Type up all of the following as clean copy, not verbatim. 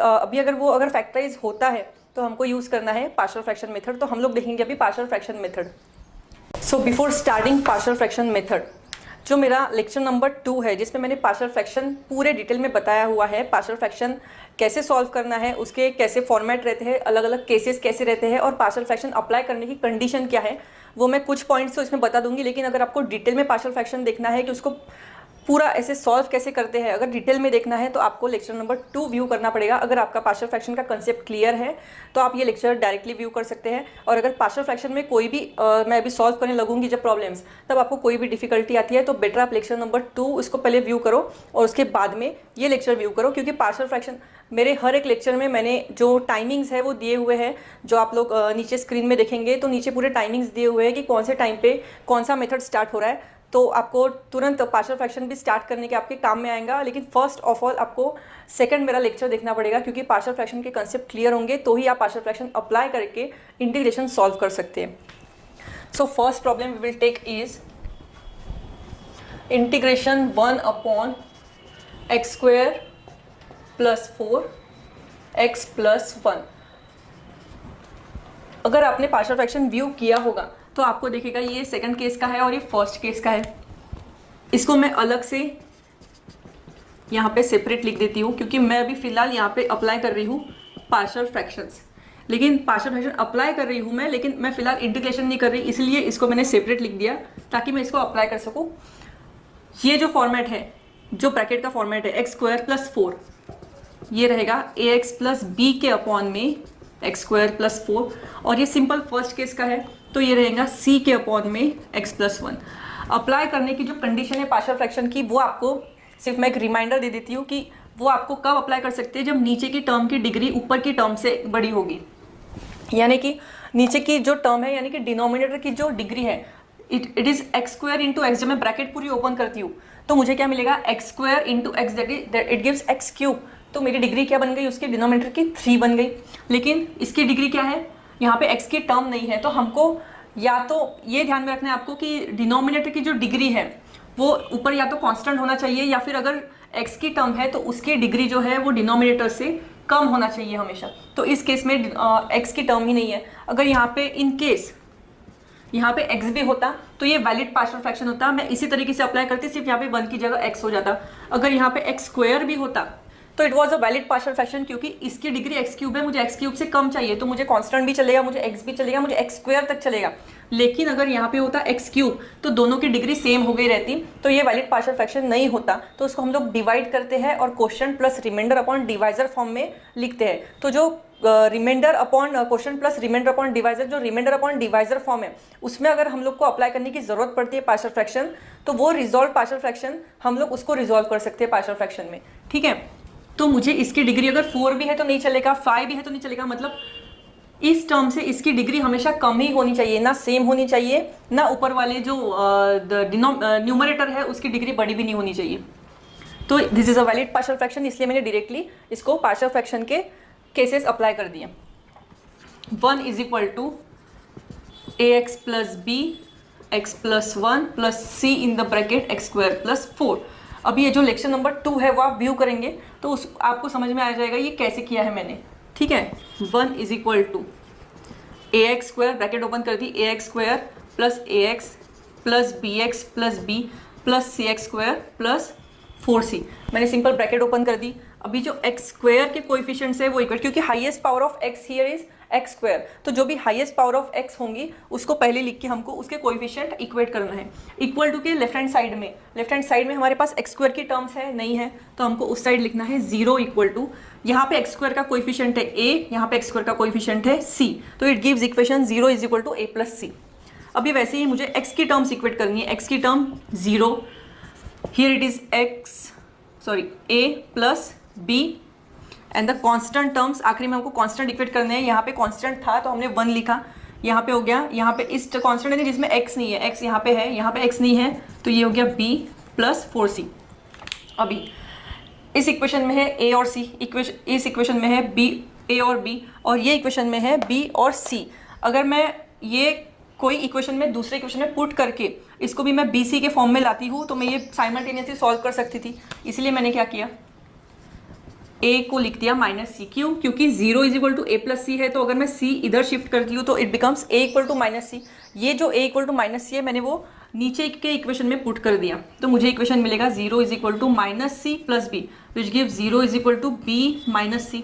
अभी अगर फैक्टराइज होता है तो हमको यूज़ करना है पार्शियल फ्रैक्शन मेथड। तो हम लोग देखेंगे अभी partial fraction method. So before starting partial fraction method, जो मेरा लेक्चर नंबर 2 है जिसमें मैंने पार्शियल फ्रैक्शन पूरे डिटेल में बताया हुआ है, पार्शियल फ्रैक्शन कैसे सॉल्व करना है, उसके कैसे फॉर्मेट रहते हैं, अलग अलग केसेस कैसे रहते हैं और पार्शियल फ्रैक्शन अप्लाई करने की कंडीशन क्या है, वो मैं कुछ पॉइंट्स तो इसमें बता दूंगी। लेकिन अगर आपको डिटेल में पार्शियल फ्रैक्शन देखना है कि उसको पूरा ऐसे सॉल्व कैसे करते हैं, अगर डिटेल में देखना है तो आपको लेक्चर नंबर 2 व्यू करना पड़ेगा। अगर आपका पार्शियल फ्रैक्शन का कंसेप्ट क्लियर है तो आप ये लेक्चर डायरेक्टली व्यू कर सकते हैं। और अगर पार्शियल फ्रैक्शन में कोई भी मैं अभी सॉल्व करने लगूंगी जब प्रॉब्लम्स, तब आपको कोई भी डिफिकल्टी आती है तो बेटर आप लेक्चर नंबर 2 उसको पहले व्यू करो और उसके बाद में ये लेक्चर व्यू करो। क्योंकि पार्शियल फ्रैक्शन मेरे हर एक लेक्चर में मैंने जो टाइमिंग्स है वो दिए हुए हैं, जो आप लोग नीचे स्क्रीन में देखेंगे तो नीचे पूरे टाइमिंग्स दिए हुए हैं कि कौन से टाइम पे कौन सा मेथड स्टार्ट हो रहा है। तो आपको तुरंत पार्शियल फ्रैक्शन भी स्टार्ट करने के आपके काम में आएगा। लेकिन फर्स्ट ऑफ ऑल आपको सेकंड मेरा लेक्चर देखना पड़ेगा, क्योंकि पार्शियल फ्रैक्शन के कंसेप्ट क्लियर होंगे तो ही आप पार्शियल फ्रैक्शन अप्लाई करके इंटीग्रेशन सॉल्व कर सकते हैं। So first problem we will take is integration 1/x² + 4x + 1। अगर आपने पार्शियल फ्रैक्शन व्यू किया होगा तो आपको देखेगा ये सेकंड केस का है और ये फर्स्ट केस का है। इसको मैं अलग से यहाँ पे सेपरेट लिख देती हूँ, क्योंकि मैं अभी फिलहाल यहाँ पे अप्लाई कर रही हूँ पार्शियल फ्रैक्शंस। लेकिन पार्शियल फ्रैक्शन अप्लाई कर रही हूँ मैं, लेकिन मैं फिलहाल इंटीग्रेशन नहीं कर रही, इसलिए इसको मैंने सेपरेट लिख दिया ताकि मैं इसको अप्लाई कर सकूँ। ये जो फॉर्मेट है, जो ब्रैकेट का फॉर्मेट है x² + 4, ये रहेगा ax + b के अपॉन में x² + 4। और ये सिंपल फर्स्ट केस का है तो ये रहेगा c के अपॉन में x + 1। अप्लाई करने की जो कंडीशन है पार्शियल फ्रैक्शन की, वो आपको सिर्फ मैं एक रिमाइंडर दे देती हूँ कि वो आपको कब अप्लाई कर सकते हैं, जब नीचे की टर्म की डिग्री ऊपर की टर्म से बड़ी होगी। यानी कि नीचे की जो टर्म है, यानी कि डिनोमिनेटर की जो डिग्री है, इट इज x² × x। जब मैं ब्रैकेट पूरी ओपन करती हूँ तो मुझे क्या मिलेगा, x² × x, that it gives x³। तो मेरी डिग्री क्या बन गई, उसके डिनोमिनेटर की 3 बन गई। लेकिन इसकी डिग्री क्या है, यहाँ पे x की टर्म नहीं है, तो हमको या तो ये ध्यान में रखना है आपको कि डिनोमिनेटर की जो डिग्री है वो ऊपर या तो कांस्टेंट होना चाहिए, या फिर अगर x की टर्म है तो उसकी डिग्री जो है वो डिनोमिनेटर से कम होना चाहिए हमेशा। तो इस केस में x की टर्म ही नहीं है। अगर यहाँ पे इन केस यहाँ पे x भी होता तो ये वैलिड पार्शियल फ्रैक्शन होता। मैं इसी तरीके से अप्लाई करती, सिर्फ यहाँ पे 1 की जगह x हो जाता। अगर यहाँ पे x² भी होता तो it was a valid partial fraction, क्योंकि इसकी डिग्री x³ है, मुझे x³ से कम चाहिए, तो मुझे कांस्टेंट भी चलेगा, मुझे x भी चलेगा, मुझे x² तक चलेगा। लेकिन अगर यहाँ पे होता x³ तो दोनों की डिग्री सेम हो गई रहती, तो ये वैलिड पार्शियल फ्रैक्शन नहीं होता। तो उसको हम लोग डिवाइड करते हैं और quotient plus remainder upon divisor form में लिखते हैं। तो जो remainder upon quotient plus remainder upon divisor, जो रिमाइंडर अपॉन डिवाइजर फॉर्म है, उसमें अगर हम लोग को अप्लाई करने की जरूरत पड़ती है पार्शियल फ्रैक्शन, तो वो रिजॉल्व पार्शियल फ्रैक्शन हम लोग उसको रिजॉल्व कर सकते हैं पार्शियल फ्रैक्शन में। ठीक है, तो मुझे इसकी डिग्री अगर 4 भी है तो नहीं चलेगा, 5 भी है तो नहीं चलेगा। मतलब इस टर्म से इसकी डिग्री हमेशा कम ही होनी चाहिए, ना सेम होनी चाहिए, ना ऊपर वाले जो न्यूमरेटर है उसकी डिग्री बड़ी भी नहीं होनी चाहिए। तो this is a valid partial fraction, इसलिए मैंने डायरेक्टली इसको पार्शियल फ्रैक्शन के केसेस अप्लाई कर दिए। 1 = ax + b x + 1 + c in the bracket x² + 4। अब ये जो लेक्चर नंबर 2 है वो आप व्यू करेंगे तो आपको समझ में आ जाएगा ये कैसे किया है मैंने। ठीक है, 1 = ax² ब्रैकेट ओपन कर दी, ax² + ax + bx + b + cx² + 4c। मैंने सिंपल ब्रैकेट ओपन कर दी। अभी जो x² के कोएफिशिएंट्स है वो इक्वल, क्योंकि highest power of x here is x², तो जो भी हाईएस्ट पावर ऑफ x होंगी उसको पहले लिख के हमको उसके कोएफिशिएंट इक्वेट करना है। इक्वल टू के लेफ्ट हैंड साइड में हमारे पास x² की टर्म्स है नहीं है, तो हमको उस साइड लिखना है 0 = यहाँ पे x² का कोएफिशिएंट है a, यहाँ पे x² का कोएफिशिएंट है c, तो it gives equation 0 = a + c। अभी वैसे ही मुझे x की टर्म्स इक्वेट करनी है। x की term 0, here it is a + b and the constant terms, आखिरी में हमको कांस्टेंट इक्वेट करने हैं। यहाँ पे कांस्टेंट था तो हमने 1 लिखा, यहाँ पे हो गया, यहाँ पे इस कांस्टेंट है जिसमें x नहीं है, x यहाँ पे है, यहाँ पे x नहीं है, तो ये हो गया b + 4c। अभी इस इक्वेशन में है a और c, इस इक्वेशन में है a और b, और ये इक्वेशन में है b और c। अगर मैं ये कोई इक्वेशन में दूसरे इक्वेशन में पुट करके इसको भी मैं bc के फॉर्म में लाती हूँ तो मैं ये साइमल्टेनियसली सॉल्व कर सकती थी। इसलिए मैंने क्या किया, ए को लिख दिया माइनस सी, क्यों? क्योंकि 0 is equal to A plus C है, तो अगर मैं सी इधर शिफ्ट करती हूँ तो it becomes A equal to minus C. ये जो A equal to minus C है मैंने वो नीचे के इक्वेशन में पुट कर दिया, तो मुझे इक्वेशन मिलेगा 0 is equal to minus c plus b, which give 0 is equal to b minus c,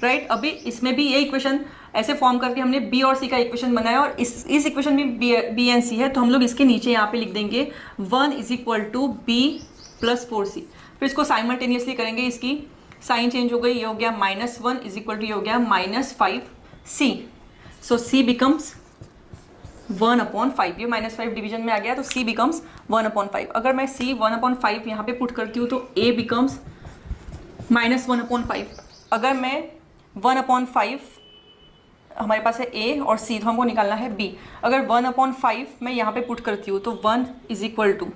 right. अभी इसमें भी ये इक्वेशन ऐसे फॉर्म करके हमने बी और सी का इक्वेशन बनाया, और इस इक्वेशन में बी एंड सी है, तो हम लोग इसके नीचे यहाँ पे लिख देंगे 1 is equal to b plus 4c। फिर इसको साइमल्टेनियसली करेंगे, इसकी साइन चेंज हो गई, ये हो गया -1 इज इक्वल टू ये हो गया -5c। सो c बिकम्स 1/5, ये -5 डिवीजन में आ गया, तो c बिकम्स 1/5। अगर मैं c 1/5 यहाँ पे पुट करती हूँ तो a बिकम्स -1/5। अगर मैं 1/5 हमारे पास है a और c, तो हमको निकालना है b। अगर 1/5 मैं यहाँ पे पुट करती हूँ तो 1 इज इक्वल टू,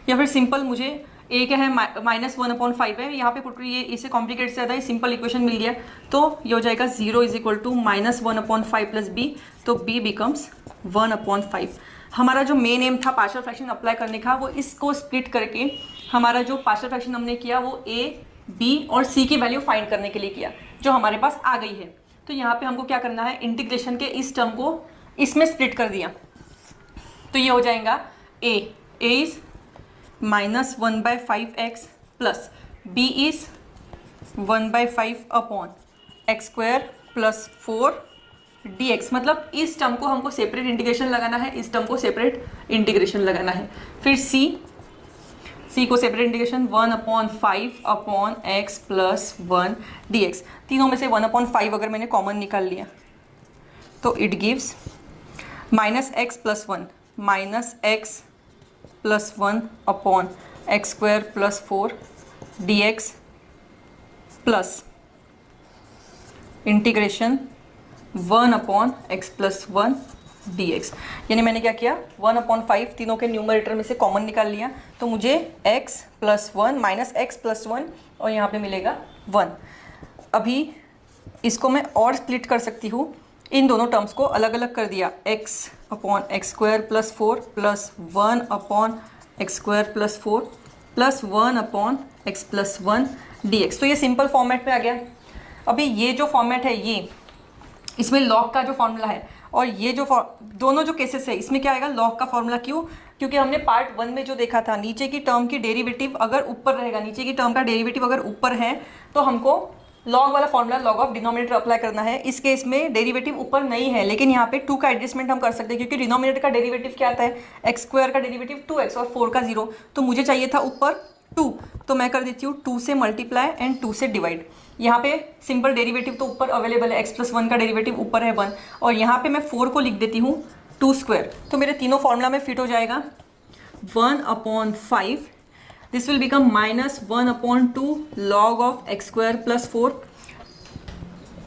या फिर सिंपल मुझे a क्या है -1/5 है, यहाँ पे पुट ये इससे कॉम्प्लिकेट से ज़्यादा ही सिंपल इक्वेशन मिल गया, तो ये हो जाएगा 0 is equal to -1/5 plus b, तो b बिकम्स 1/5। हमारा जो मेन एम था पार्शियल फ्रैक्शन अप्लाई करने का, वो इसको स्प्लिट करके हमारा जो पार्शियल फ्रैक्शन हमने किया वो a, b और c की वैल्यू फाइंड करने के लिए किया, जो हमारे पास आ गई है। तो यहाँ पे हमको क्या करना है, इंटीग्रेशन के इस टर्म को इसमें स्प्लिट कर दिया, तो ये हो जाएगा a is -1/5x plus b is 1/5/x² plus 4dx। मतलब इस टर्म को हमको सेपरेट इंटीग्रेशन लगाना है, इस टर्म को सेपरेट इंटीग्रेशन लगाना है। फिर c को separate integration 1/5/x plus 1dx। तीनों में से 1/5 अगर मैंने कॉमन निकाल लिया तो it gives -x plus 1 -x plus 1/x² plus 4dx plus integration 1/x plus 1dx। यानी मैंने क्या किया, 1/5 तीनों के न्यूमरेटर में से कॉमन निकाल लिया, तो मुझे x प्लस 1 -x प्लस 1 और यहाँ पे मिलेगा 1। अभी इसको मैं और स्प्लिट कर सकती हूँ, इन दोनों टर्म्स को अलग अलग कर दिया, x/x² plus 4 plus 1/x² plus 4 plus 1/x plus 1dx। तो ये सिंपल फॉर्मेट में आ गया। अभी ये जो फॉर्मेट है, ये इसमें लॉग का जो फॉर्मूला है, और ये जो दोनों जो केसेस है इसमें क्या आएगा, लॉग का फॉर्मूला। क्यों? क्योंकि हमने पार्ट 1 में जो देखा था, नीचे की टर्म की डेरिवेटिव अगर ऊपर रहेगा, नीचे की टर्म का डेरिवेटिव अगर ऊपर है तो हमको लॉग वाला formula log of denominator apply करना है। इस केस में डेरिवेटिव ऊपर नहीं है, लेकिन यहाँ पे 2 का एडजस्टमेंट हम कर सकते हैं, क्योंकि डिनोमिनेटर का डेरिवेटिव क्या आता है, x² का डेरिवेटिव 2x और 4 का 0, तो मुझे चाहिए था ऊपर 2, तो मैं कर देती हूँ 2 से मल्टीप्लाई एंड 2 से डिवाइड। यहाँ पे सिंपल डेरिवेटिव तो ऊपर अवेलेबल है, x प्लस 1 का डेरिवेटिव ऊपर है 1, और यहाँ पे मैं 4 को लिख देती हूँ 2², तो मेरे तीनों फॉर्मूला में फिट हो जाएगा। 1/5 this will become -1/2 log of x² plus 4,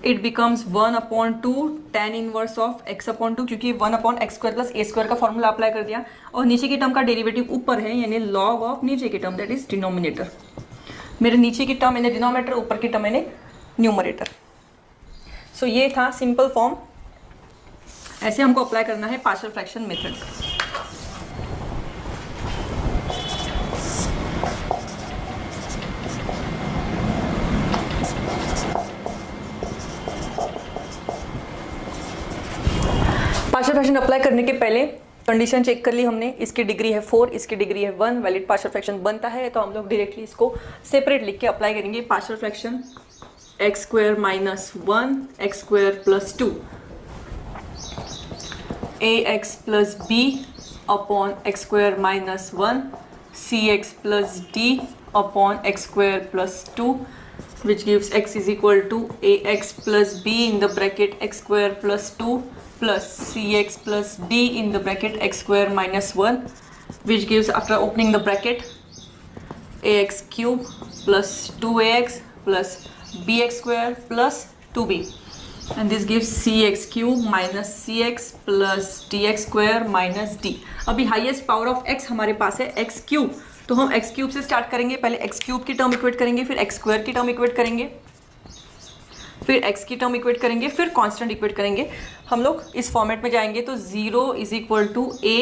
it becomes 1/2 tan inverse of x/2, क्योंकि 1/x² प्लस a² का फॉर्मूला अप्लाई कर दिया, और नीचे की टर्म का डेरिवेटिव ऊपर है, यानी log ऑफ नीचे की टर्म दैट इज डिनोमिनेटर। मेरे नीचे की टर्म मैंने डिनोमिनेटर, ऊपर की टर्म मैंने न्यूमरेटर। सो ये था सिंपल फॉर्म, ऐसे हमको अप्लाई करना है partial fraction method. Partial fraction apply करने के पहले कंडीशन चेक कर ली हमने, इसकी डिग्री है 4, इसकी डिग्री है 1, वैलिड पार्शियल फ्रैक्शन बनता है, तो हम लोग डायरेक्टली इसको सेपरेट लिख के अप्लाई करेंगे। Partial fraction x² minus 1 x² plus 2 ax plus b upon x² minus 1 cx plus d upon x² plus 2 which gives x is equal to ax plus b in the bracket x² plus 2 plus cx plus d in the bracket x² minus 1, which gives, after opening the bracket, ax cube plus 2ax plus bx square plus 2b, and this gives cx cube minus cx plus dx square minus d। अभी highest power of x हमारे पास है x cube, तो हम x cube से start करेंगे। पहले x cube की term equate करेंगे, फिर x स्क्वायर की टर्म इक्वेट करेंगे, फिर x की टर्म इक्वेट करेंगे, फिर कांस्टेंट इक्वेट करेंगे। हम लोग इस फॉर्मेट में जाएंगे तो 0 is equal to a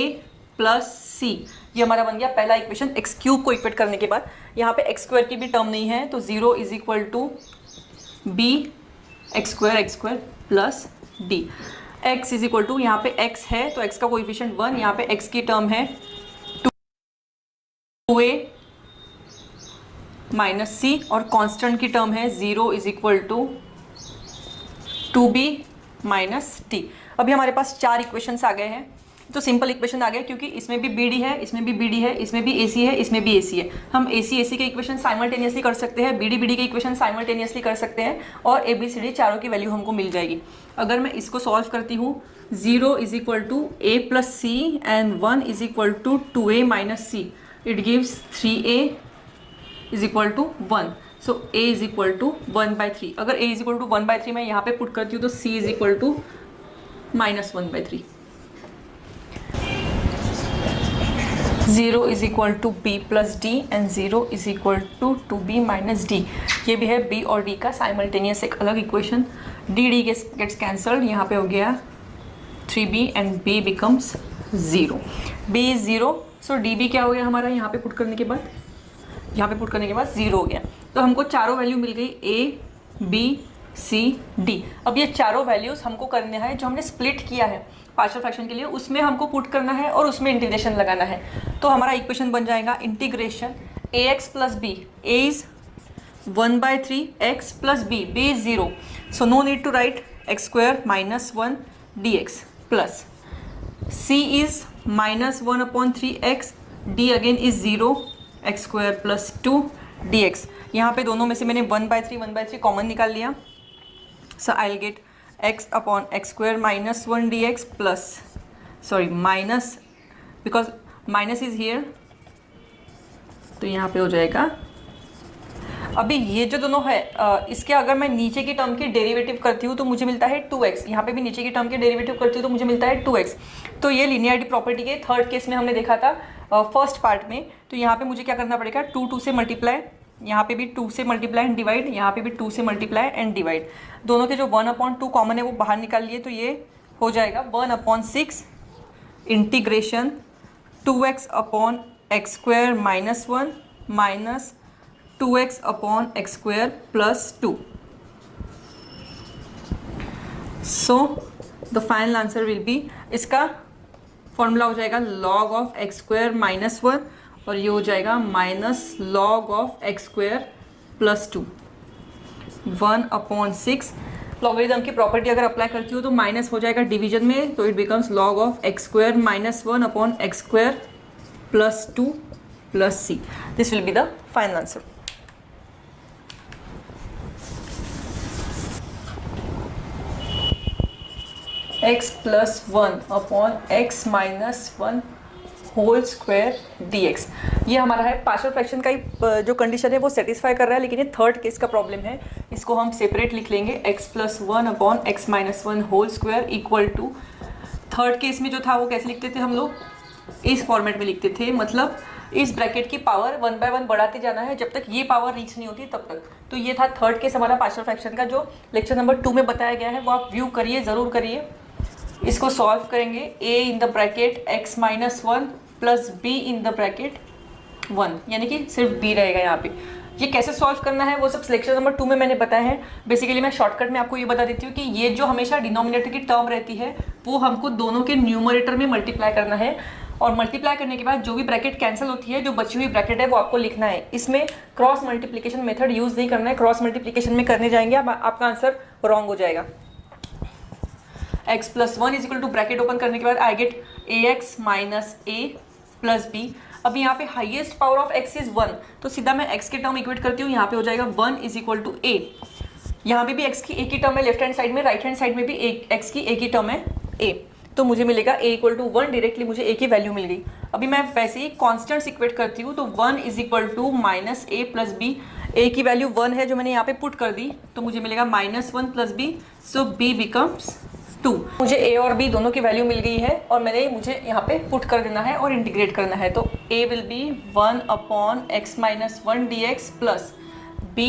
plus C, ये हमारा बन गया पहला इक्वेशन। x क्यूब को इक्वेट करने के बाद यहाँ पे x स्क्वायर की भी टर्म नहीं है, तो 0 is equal to b x square plus d. X is equal to, यहाँ पे एक्स है तो एक्स का कोएफिशिएंट 1, यहाँ पे एक्स की टर्म है 2a माइनस सी और कांस्टेंट की टर्म है 0 is equal to 2b minus t. अभी हमारे पास 4 इक्वेशंस आ गए हैं, तो सिंपल इक्वेशन आ गए क्योंकि इसमें भी बी डी है, इसमें भी बी डी है, इसमें भी ए सी है, इसमें भी ए सी है। हम ए सी के इक्वेशन साइमल्टेनियसली कर सकते हैं, बी डी के इक्वेशन साइमल्टेनियसली कर सकते हैं और ए बी सी डी चारों की वैल्यू हमको मिल जाएगी। अगर मैं इसको सॉल्व करती हूँ, 0 is equal to A plus c and 1 is equal to 2a minus c, it gives 3a is equal to 1। So a is equal to 1/3। अगर a इज इक्वल टू 1/3 मैं यहाँ पे पुट करती हूँ तो c is equal to -1/3। 0 is equal to b plus d and 0 is equal to 2b minus d. ये भी है b और d का साइमल्टेनियस एक अलग इक्वेशन। डी गेट्स कैंसल्ड, यहाँ पे हो गया 3b and b becomes 0। b is 0, so db क्या हो गया हमारा, यहाँ पे पुट करने के बाद 0 हो गया। तो हमको चारों वैल्यू मिल गई a b c d। अब ये चारों वैल्यूज हमको करने हैं जो हमने स्प्लिट किया है पार्शियल फ्रैक्शन के लिए, उसमें हमको पुट करना है और उसमें इंटीग्रेशन लगाना है। तो हमारा इक्वेशन बन जाएगा integration ax plus b, a is 1/3 x plus b, b is 0, so no need to write x square minus 1 dx plus c is -1/3x, d again is 0 x square plus 2 dx। यहाँ पे दोनों में से मैंने 1/3 common निकाल लिया, so I will get x upon x square minus 1 dx plus, sorry minus, because minus is here, तो यहाँ पे हो जाएगा। अभी ये जो दोनों है इसके अगर मैं नीचे की टर्म की डेरिवेटिव करती हूँ तो मुझे मिलता है 2x, यहाँ पे भी नीचे की टर्म की डेरिवेटिव करती हूँ तो मुझे मिलता है 2x। तो ये लीनियरिटी प्रॉपर्टी के थर्ड केस में हमने देखा था फर्स्ट पार्ट में। तो यहाँ पे मुझे क्या करना पड़ेगा, 2 से मल्टीप्लाई, यहाँ पे भी 2 से मल्टीप्लाई एंड डिवाइड, यहाँ पे भी 2 से मल्टीप्लाई एंड डिवाइड। दोनों के जो 1/2 कॉमन है वो बाहर निकाल लिए, तो ये हो जाएगा 1/6 integration 2x upon X square minus 1 minus 2x upon X square plus 2। So the final answer will be, इसका फॉर्मूला हो जाएगा log of x square minus 1 और ये हो जाएगा minus log of x square plus 2। 1/6 logarithm की property अगर apply करती हो तो माइनस हो जाएगा डिवीजन में, तो it becomes log of x square minus 1 upon X square plus 2 plus c। This will be the final answer. x plus 1 upon x minus 1 whole square dx। ये हमारा है पार्शियल फ्रैक्शन का ही जो condition है वो satisfy कर रहा है, लेकिन ये थर्ड केस का प्रॉब्लम है, इसको हम सेपरेट लिख लेंगे। x plus 1 upon x minus 1 whole square equal to, third case में जो था वो कैसे लिखते थे हम लोग, इस फॉर्मेट में लिखते थे, मतलब इस ब्रैकेट की पावर 1 by 1 बढ़ाते जाना है जब तक ये पावर रीच नहीं होती तब तक। तो ये था थर्ड केस हमारा पार्शियल फ्रैक्शन का, जो लेक्चर नंबर 2 में बताया गया है, वो आप व्यू करिए, ज़रूर करिए। इसको सॉल्व करेंगे, a in the bracket x minus 1 plus b in the bracket 1, यानी कि सिर्फ b रहेगा यहाँ पे। ये कैसे सॉल्व करना है वो सब लेक्चर नंबर 2 में मैंने बताया है। बेसिकली मैं शॉर्टकट में आपको ये बता देती हूँ कि ये जो हमेशा डिनोमिनेटर की टर्म रहती है वो हमको दोनों के न्यूमरेटर में मल्टीप्लाई करना है, और मल्टीप्लाई करने के बाद जो भी ब्रैकेट कैंसिल होती है, जो बची हुई ब्रैकेट है वो आपको लिखना है। इसमें क्रॉस मल्टीप्लिकेशन मेथड यूज़ नहीं करना है, क्रॉस मल्टीप्लिकेशन में करने जाएंगे आपका आंसर रॉन्ग हो जाएगा। x plus 1 is equal to bracket open करने के बाद I get ax minus a plus b। अब यहाँ पे highest power of x is 1, तो सीधा मैं x के टर्म इक्वेट करती हूँ, यहाँ पे हो जाएगा 1 इज इक्वल टू a। यहाँ पे भी x की a की टर्म है लेफ्ट हैंड साइड में, राइट हैंड साइड में भी x की a की टर्म है a, तो मुझे मिलेगा a इक्वल टू 1, डायरेक्टली मुझे a की वैल्यू मिल गई। अभी मैं वैसे ही कॉन्स्टेंट्स इक्वेट करती हूँ, तो 1 is equal to minus a plus b। a की वैल्यू 1 है जो मैंने यहाँ पे पुट कर दी, तो मुझे मिलेगा -1 प्लस b, सो b बिकम्स 2। मुझे a और b दोनों की वैल्यू मिल गई है और मुझे यहाँ पे पुट कर देना है और इंटीग्रेट करना है। तो a will be 1 upon x minus 1 dx plus b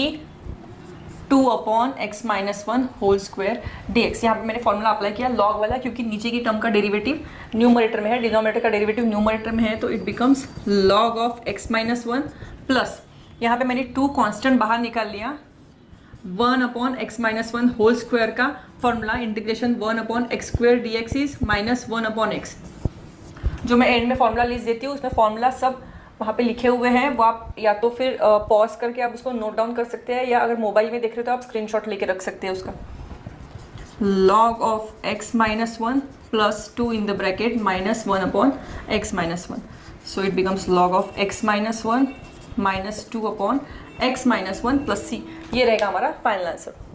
2 upon x minus 1 whole square dx। यहाँ पे मैंने फॉर्मूला अप्लाई किया लॉग वाला, क्योंकि नीचे की टर्म का डेरिवेटिव न्यूमरेटर में है, डिनोमिनेटर का डेरिवेटिव न्यूमरेटर में है, तो it becomes log of X minus 1 plus, यहाँ पे मैंने 2 कांस्टेंट बाहर निकाल लिया, 1 upon x minus one whole square का formula integration 1 upon X square D x is minus 1 upon X. जो मैं एंड में फॉर्मूला लिख देती हूँ, उसमें फॉर्मूला सब वहाँ पे लिखे हुए हैं, वो आप या तो फिर पॉज करके आप उसको नोट डाउन कर सकते हैं, या अगर मोबाइल में देख रहे हो तो आप स्क्रीनशॉट लेके रख सकते हैं उसका। log of x minus 1 plus 2 in the bracket minus 1 upon x minus 1. So it becomes log of x minus 1 minus 2 upon x minus 1 plus c. ये रहेगा हमारा फाइनल आंसर।